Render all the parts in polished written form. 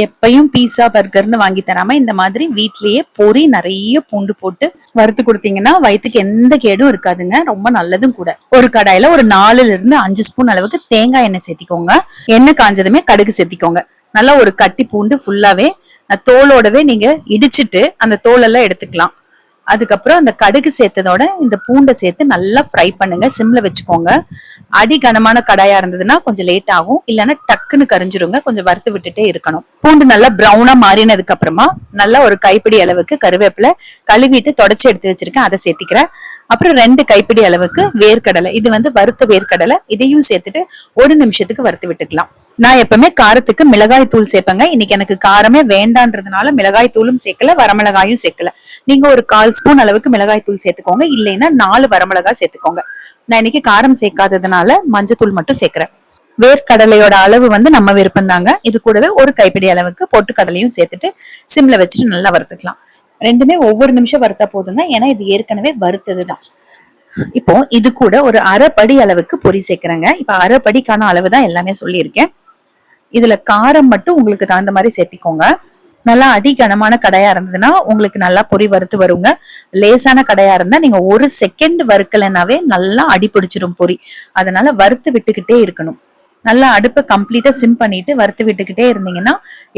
எப்பயும் பீஸா பர்கர்னு வாங்கி தராம இந்த மாதிரி வீட்லயே பொரி நிறைய பூண்டு போட்டு வறுத்து கொடுத்தீங்கன்னா வயிற்றுக்கு எந்த கேடும் இருக்காதுங்க. ரொம்ப நல்லதும் கூட. ஒரு கடாயில ஒரு 4ல இருந்து 5 ஸ்பூன் அளவுக்கு தேங்காய் எண்ணெய் சேர்த்திக்கோங்க. எண்ணெய் காஞ்சதுமே கடுகு சேர்த்திக்கோங்க. நல்லா ஒரு கட்டி பூண்டு ஃபுல்லாவே தோலோடவே நீங்க இடிச்சிட்டு அந்த தோலெல்லாம் எடுத்துக்கலாம். அதுக்கப்புறம் அந்த கடுகு சேர்த்ததோட இந்த பூண்டை சேர்த்து நல்லா ஃப்ரை பண்ணுங்க. சிம்ல வச்சுக்கோங்க. அடி கனமான கடாயா இருந்ததுன்னா கொஞ்சம் லேட் ஆகும், இல்லைன்னா டக்குன்னு கரிஞ்சிருங்க. கொஞ்சம் வறுத்து விட்டுட்டே இருக்கணும். பூண்டு நல்லா ப்ரௌனா மாறினதுக்கு அப்புறமா நல்லா ஒரு கைப்பிடி அளவுக்கு கருவேப்பிலை கழுவிட்டு தொடச்சி எடுத்து வச்சிருக்கேன், அதை சேர்த்திக்கிறேன். அப்புறம் 2 கைப்பிடி அளவுக்கு வேர்க்கடலை, இது வறுத்த வேர்க்கடலை, இதையும் சேர்த்துட்டு 1 நிமிஷத்துக்கு வறுத்து விட்டுக்கலாம். நான் எப்பவுமே காரத்துக்கு மிளகாய் தூள் சேர்ப்பேங்க. இன்னைக்கு எனக்கு காரமே வேண்டான்றதுனால மிளகாய் தூளும் சேர்க்கல, வரமிளகாயும் சேர்க்கல. நீங்க ஒரு 1/4 ஸ்பூன் அளவுக்கு மிளகாய் தூள் சேர்த்துக்கோங்க, இல்லைன்னா 4 வரமிளகாய் சேர்த்துக்கோங்க. நான் இன்னைக்கு காரம் சேர்க்காததுனால மஞ்சத்தூள் மட்டும் சேர்க்கிறேன். வேர்க்கடலையோட அளவு நம்ம விருப்பம் தாங்க. இது கூடவே ஒரு கைப்பிடி அளவுக்கு பொட்டுக்கடலையும் சேர்த்துட்டு சிம்ல வச்சுட்டு நல்லா வறுத்துக்கலாம். ரெண்டுமே ஒவ்வொரு நிமிஷம் வறுத்தா போதுங்க, ஏன்னா இது ஏற்கனவே வறுத்ததுதான். இப்போ இது கூட ஒரு அரைப்படி அளவுக்கு பொரி சேர்க்கிறேங்க. இப்ப அரைப்படிக்கான அளவு தான் எல்லாமே சொல்லியிருக்கேன். இதுல காரம் மட்டும் உங்களுக்கு தகுந்த மாதிரி சேர்த்திக்கோங்க. நல்லா அடி கனமான கடையா இருந்ததுன்னா உங்களுக்கு நல்லா பொரி வறுத்து வருங்க. லேசான கடையா இருந்தா நீங்க 1 செகண்ட் வறுக்கலைன்னாவே நல்லா அடி பிடிச்சிடும் பொரி. அதனால வறுத்து விட்டுக்கிட்டே இருக்கணும். நல்லா அடுப்பை கம்ப்ளீட்டா சிம் பண்ணிட்டு வறுத்து விட்டுக்கிட்டே இருந்தீங்கன்னா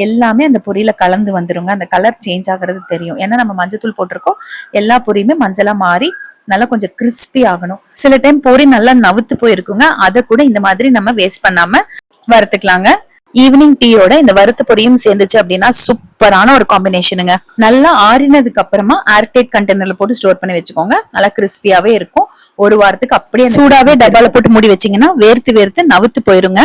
எல்லாமே அந்த பொரியில கலந்து வந்துருங்க. அந்த கலர் சேஞ்ச் ஆகுறது தெரியும், ஏன்னா நம்ம மஞ்சத்தூள் போட்டிருக்கோம். எல்லா பொரியுமே மஞ்சளா மாறி நல்லா கொஞ்சம் கிறிஸ்பி ஆகணும். சில டைம் பொரி நல்லா நவுத்து போயிருக்குங்க, அதை கூட இந்த மாதிரி நம்ம வேஸ்ட் பண்ணாம வறுத்துக்கலாங்க. ஈவினிங் டீயோட இந்த வறுத்த பொரியும் சேர்ந்துச்சு அப்படின்னா சூப்பரான ஒரு காம்பினேஷனுங்க. நல்லா ஆறினதுக்கு அப்புறமா ஏர்டைட் கண்டெய்னர்ல போட்டு ஸ்டோர் பண்ணி வச்சுக்கோங்க. நல்லா கிறிஸ்பியாவே இருக்கும். 1 வாரத்துக்கு அப்படியே சூடாவே டப்பால போட்டு மூடி வச்சீங்கன்னா வேர்த்து நவுத்து போயிருங்க.